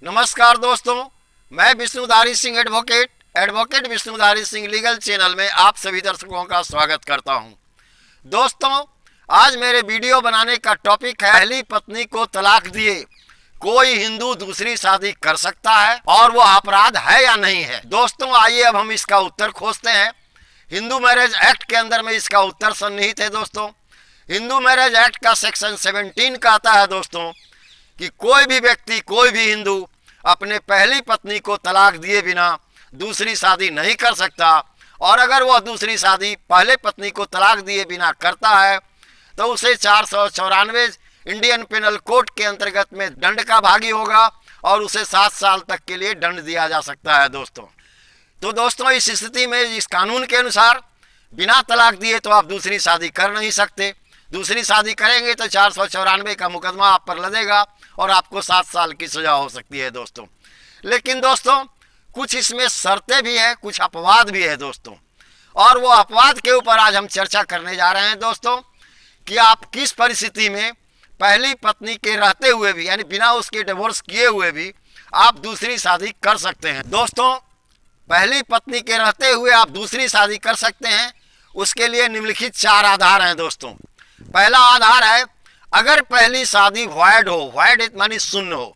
नमस्कार दोस्तों, मैं Vishnudhari Singh advocate Vishnudhari Singh legal channel में आप सभी दर्शकों का स्वागत करता हूं। दोस्तों, आज मेरे वीडियो बनाने का टॉपिक है पहली पत्नी को तलाक दिए कोई हिंदू दूसरी शादी कर सकता है और वो अपराध है या नहीं है। दोस्तों, आइए अब हम इसका उत्तर खोजते हैं। हिंदू मैरिज एक्ट के अंदर में इसका उत्तर सन्निहित है। दोस्तों, हिंदू मैरिज एक्ट का सेक्शन 17 कहता है दोस्तों कि कोई भी व्यक्ति, कोई भी हिंदू अपने पहली पत्नी को तलाक दिए बिना दूसरी शादी नहीं कर सकता, और अगर वह दूसरी शादी पहले पत्नी को तलाक दिए बिना करता है तो उसे 494 इंडियन पेनल कोड के अंतर्गत में दंड का भागी होगा और उसे 7 साल तक के लिए दंड दिया जा सकता है। दोस्तों, इस स्थिति में इस कानून के अनुसार बिना तलाक दिए तो आप दूसरी शादी कर नहीं सकते। दूसरी शादी करेंगे तो 494 का मुकदमा आप पर लगेगा और आपको 7 साल की सजा हो सकती है दोस्तों। लेकिन दोस्तों, कुछ इसमें शर्तें भी हैं, कुछ अपवाद भी है दोस्तों, और वो अपवाद के ऊपर आज हम चर्चा करने जा रहे हैं दोस्तों कि आप किस परिस्थिति में पहली पत्नी के रहते हुए भी, यानी बिना उसके डिवोर्स किए हुए भी, आप दूसरी शादी कर सकते हैं। दोस्तों, पहली पत्नी के रहते हुए आप दूसरी शादी कर सकते हैं, उसके लिए निम्नलिखित 4 आधार हैं दोस्तों। पहला आधार है अगर पहली शादी वॉइड हो, वॉइड मानी शून्य हो।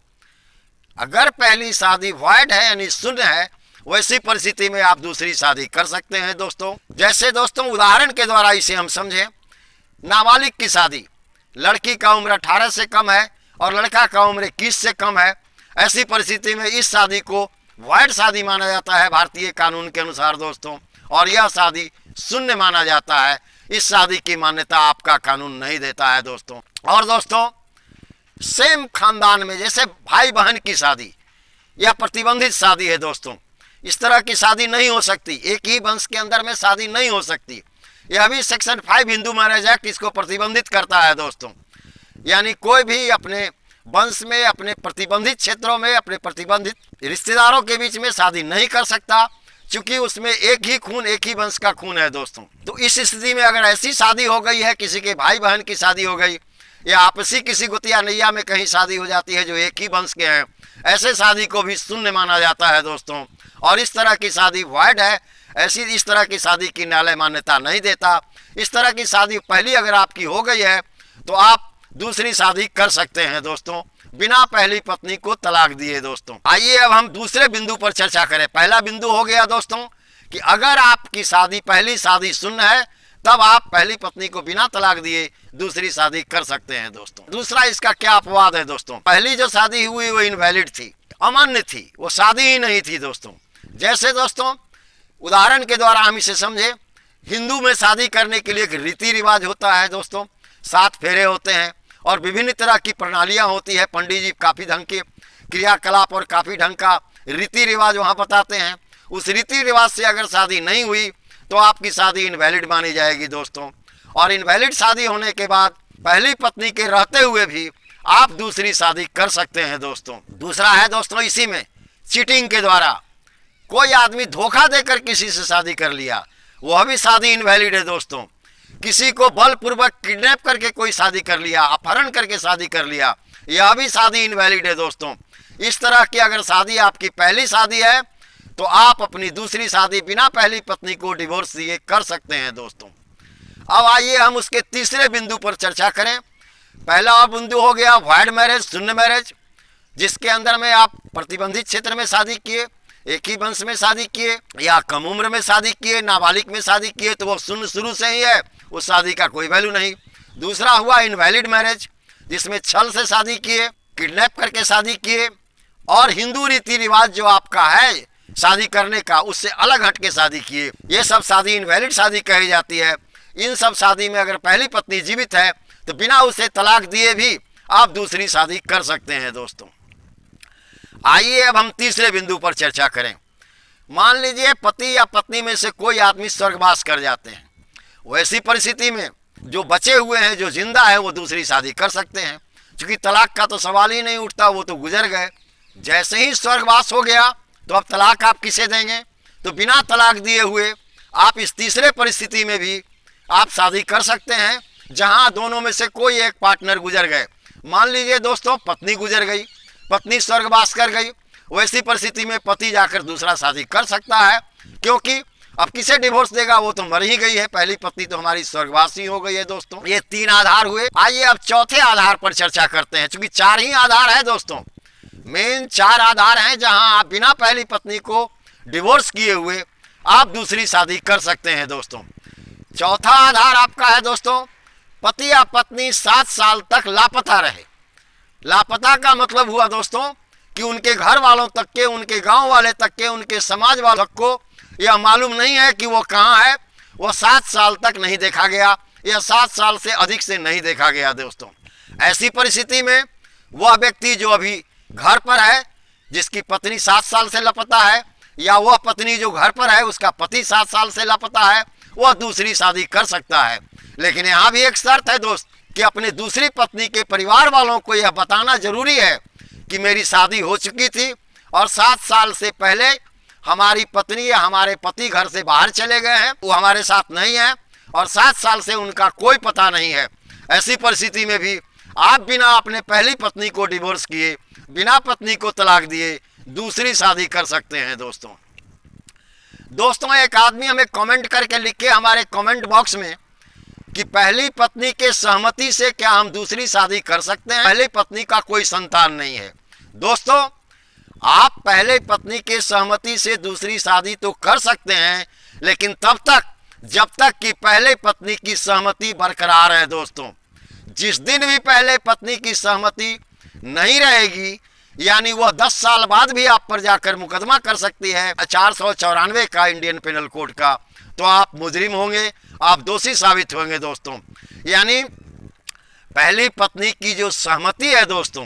अगर पहली शादी वॉइड है यानी शून्य है, वैसी परिस्थिति में आप दूसरी शादी कर सकते हैं दोस्तों। जैसे दोस्तों, उदाहरण के द्वारा इसे हम समझें, नाबालिग की शादी, लड़की का उम्र 18 से कम है और लड़का का उम्र 21 से कम है। ऐसी परिस्थिति में इस शादी को वॉइड शादी माना जाता है भारतीय कानून के अनुसार दोस्तों, और यह शादी शून्य माना जाता है। इस शादी की मान्यता आपका कानून नहीं देता है दोस्तों। और दोस्तों, सेम खानदान में, जैसे भाई बहन की शादी, यह प्रतिबंधित शादी है दोस्तों। इस तरह की शादी नहीं हो सकती, एक ही वंश के अंदर में शादी नहीं हो सकती। यह भी सेक्शन 5 हिंदू मैरिज एक्ट इसको प्रतिबंधित करता है दोस्तों। यानी कोई भी अपने वंश में, अपने प्रतिबंधित क्षेत्रों में, अपने प्रतिबंधित रिश्तेदारों के बीच में शादी नहीं कर सकता, क्योंकि उसमें एक ही खून, एक ही वंश का खून है दोस्तों। तो इस स्थिति में अगर ऐसी शादी हो गई है, किसी के भाई बहन की शादी हो गई, या आपसी किसी गुतिया नैया में कहीं शादी हो जाती है जो एक ही वंश के हैं, ऐसे शादी को भी शून्य माना जाता है दोस्तों। और इस तरह की शादी वॉइड है, इस तरह की शादी की न्यायालय मान्यता नहीं देता। इस तरह की शादी पहली अगर आपकी हो गई है तो आप दूसरी शादी कर सकते हैं दोस्तों, बिना पहली पत्नी को तलाक दिए दोस्तों। आइए अब हम दूसरे बिंदु पर चर्चा करें। पहला बिंदु हो गया दोस्तों कि अगर आपकी शादी, पहली शादी शून्य है, तब आप पहली पत्नी को बिना तलाक दिए दूसरी शादी कर सकते हैं दोस्तों। दूसरा इसका क्या अपवाद है दोस्तों? पहली जो शादी हुई वो इनवैलिड थी, अमान्य थी, वो शादी ही नहीं थी दोस्तों। जैसे दोस्तों, उदाहरण के द्वारा हम इसे समझे, हिंदू में शादी करने के लिए एक रीति रिवाज होता है दोस्तों, 7 फेरे होते हैं और विभिन्न तरह की प्रणालियां होती है। पंडित जी काफ़ी ढंग के क्रियाकलाप और काफ़ी ढंग का रीति रिवाज वहाँ बताते हैं। उस रीति रिवाज से अगर शादी नहीं हुई तो आपकी शादी इनवैलिड मानी जाएगी दोस्तों। और इनवैलिड शादी होने के बाद पहली पत्नी के रहते हुए भी आप दूसरी शादी कर सकते हैं दोस्तों। दूसरा है दोस्तों, इसी में चीटिंग के द्वारा कोई आदमी धोखा देकर किसी से शादी कर लिया, वह भी शादी इनवैलिड है दोस्तों। किसी को बलपूर्वक किडनैप करके कोई शादी कर लिया, अपहरण करके शादी कर लिया, यह भी शादी इनवैलिड है दोस्तों। इस तरह की अगर शादी आपकी पहली शादी है तो आप अपनी दूसरी शादी बिना पहली पत्नी को डिवोर्स दिए कर सकते हैं दोस्तों। अब आइए हम उसके तीसरे बिंदु पर चर्चा करें। पहला बिंदु हो गया वॉइड मैरिज, शून्य मैरिज, जिसके अंदर में आप प्रतिबंधित क्षेत्र में शादी किए, एक ही वंश में शादी किए, या कम उम्र में शादी किए, नाबालिग में शादी किए, तो वो शून्य शुरू से ही है, उस शादी का कोई वैल्यू नहीं। दूसरा हुआ इनवैलिड मैरिज, जिसमें छल से शादी किए, किडनैप करके शादी किए, और हिंदू रीति रिवाज जो आपका है शादी करने का, उससे अलग हट के शादी किए, ये सब शादी इनवैलिड शादी कही जाती है। इन सब शादी में अगर पहली पत्नी जीवित है तो बिना उसे तलाक दिए भी आप दूसरी शादी कर सकते हैं दोस्तों। आइए अब हम तीसरे बिंदु पर चर्चा करें। मान लीजिए पति या पत्नी में से कोई आदमी स्वर्गवास कर जाते हैं, वैसी परिस्थिति में जो बचे हुए हैं, जो जिंदा है, वो दूसरी शादी कर सकते हैं, क्योंकि तलाक का तो सवाल ही नहीं उठता, वो तो गुजर गए। जैसे ही स्वर्गवास हो गया तो अब तलाक आप किसे देंगे? तो बिना तलाक दिए हुए आप इस तीसरे परिस्थिति में भी आप शादी कर सकते हैं, जहां दोनों में से कोई एक पार्टनर गुजर गए। मान लीजिए दोस्तों पत्नी गुजर गई, पत्नी स्वर्गवास कर गई, वैसी परिस्थिति में पति जाकर दूसरा शादी कर सकता है, क्योंकि अब किसे डिवोर्स देगा, वो तो मर ही गई है, पहली पत्नी तो हमारी स्वर्गवासी हो गई है। दोस्तों ये 3 आधार हुए। आइए अब चौथे आधार पर चर्चा करते हैं, क्योंकि 4 ही आधार है दोस्तों, मेन 4 आधार हैं जहां आप बिना पहली पत्नी को डिवोर्स किए हुए आप दूसरी शादी कर सकते हैं। दोस्तों चौथा आधार आपका है दोस्तों, पति या पत्नी 7 साल तक लापता रहे। लापता का मतलब हुआ दोस्तों कि उनके घर वालों तक के, उनके गांव वाले तक के, उनके समाज वालों तक को यह मालूम नहीं है कि वो कहाँ है। वो 7 साल तक नहीं देखा गया, या 7 साल से अधिक से नहीं देखा गया। दोस्तों ऐसी परिस्थिति में वह व्यक्ति जो अभी घर पर है, जिसकी पत्नी 7 साल से लापता है, या वह पत्नी जो घर पर है उसका पति 7 साल से लापता है, वह दूसरी शादी कर सकता है। लेकिन यहाँ भी एक शर्त है दोस्त, कि अपने दूसरी पत्नी के परिवार वालों को यह बताना जरूरी है कि मेरी शादी हो चुकी थी और 7 साल से पहले हमारी पत्नी या हमारे पति घर से बाहर चले गए हैं, वो हमारे साथ नहीं है और 7 साल से उनका कोई पता नहीं है। ऐसी परिस्थिति में भी आप बिना अपने पहली पत्नी को डिवोर्स किए, बिना पत्नी को तलाक दिए दूसरी शादी कर सकते हैं। दोस्तों एक आदमी हमें कमेंट करके लिखे हमारे कमेंट बॉक्स में कि पहली पत्नी के सहमति से क्या हम दूसरी शादी कर सकते हैं? पहली पत्नी का कोई संतान नहीं है। दोस्तों आप पहले पत्नी के सहमति से दूसरी शादी तो कर सकते हैं, लेकिन तब तक जब तक कि पहले पत्नी की सहमति बरकरार है। दोस्तों जिस दिन भी पहले पत्नी की सहमति नहीं रहेगी, यानी वह 10 साल बाद भी आप पर जाकर मुकदमा कर सकती है 494 का इंडियन पेनल कोड का, तो आप मुजरिम होंगे, आप दोषी साबित होंगे। दोस्तों यानी पहली पत्नी की जो सहमति है दोस्तों,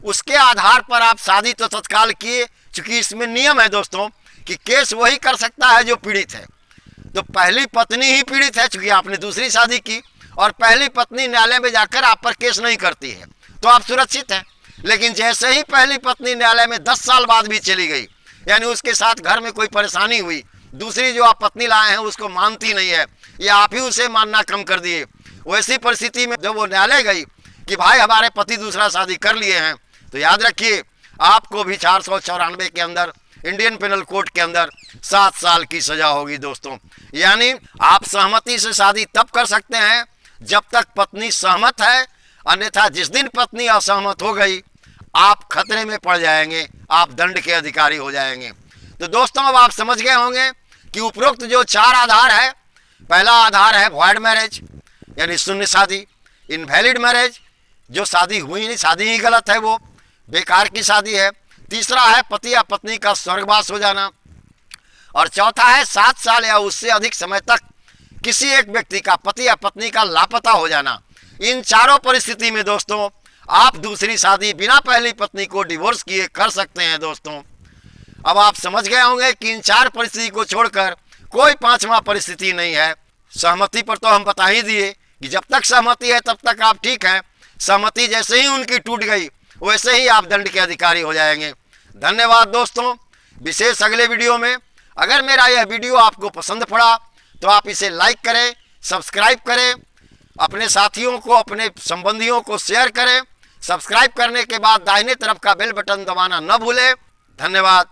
उसके आधार पर आप शादी तो तत्काल किए, चूंकि इसमें नियम है दोस्तों कि केस वही कर सकता है जो पीड़ित है। तो पहली पत्नी ही पीड़ित है, चूंकि आपने दूसरी शादी की, और पहली पत्नी न्यायालय में जाकर आप पर केस नहीं करती है, तो आप सुरक्षित हैं। लेकिन जैसे ही पहली पत्नी न्यायालय में 10 साल बाद भी चली गई, यानी उसके साथ घर में कोई परेशानी हुई, दूसरी जो आप पत्नी लाए हैं उसको मानती नहीं है, या आप ही उसे मानना कम कर दिए, वैसी परिस्थिति में जब वो न्यायालय गई कि भाई हमारे पति दूसरा शादी कर लिए हैं, तो याद रखिए आपको भी 494 के अंदर इंडियन पेनल कोड के अंदर 7 साल की सजा होगी। दोस्तों यानी आप सहमति से शादी तब कर सकते हैं जब तक पत्नी सहमत है, अन्यथा जिस दिन पत्नी असहमत हो गई आप खतरे में पड़ जाएंगे, आप दंड के अधिकारी हो जाएंगे। तो दोस्तों अब आप समझ गए होंगे कि उपरोक्त जो 4 आधार है, पहला आधार है वॉइड मैरिज यानी शून्य शादी, इनवैलिड मैरिज जो शादी हुई नहीं, शादी ही गलत है, वो बेकार की शादी है। तीसरा है पति या पत्नी का स्वर्गवास हो जाना, और चौथा है 7 साल या उससे अधिक समय तक किसी एक व्यक्ति का, पति या पत्नी का लापता हो जाना। इन चारों परिस्थिति में दोस्तों आप दूसरी शादी बिना पहली पत्नी को डिवोर्स किए कर सकते हैं। दोस्तों अब आप समझ गए होंगे कि इन 4 परिस्थिति को छोड़कर कोई 5वां परिस्थिति नहीं है। सहमति पर तो हम बता ही दिए कि जब तक सहमति है तब तक आप ठीक हैं, सहमति जैसे ही उनकी टूट गई वैसे ही आप दंड के अधिकारी हो जाएंगे। धन्यवाद दोस्तों। विशेष अगले वीडियो में, अगर मेरा यह वीडियो आपको पसंद पड़ा तो आप इसे लाइक करें, सब्सक्राइब करें, अपने साथियों को, अपने संबंधियों को शेयर करें। सब्सक्राइब करने के बाद दाहिने तरफ का बेल बटन दबाना न भूलें। धन्यवाद।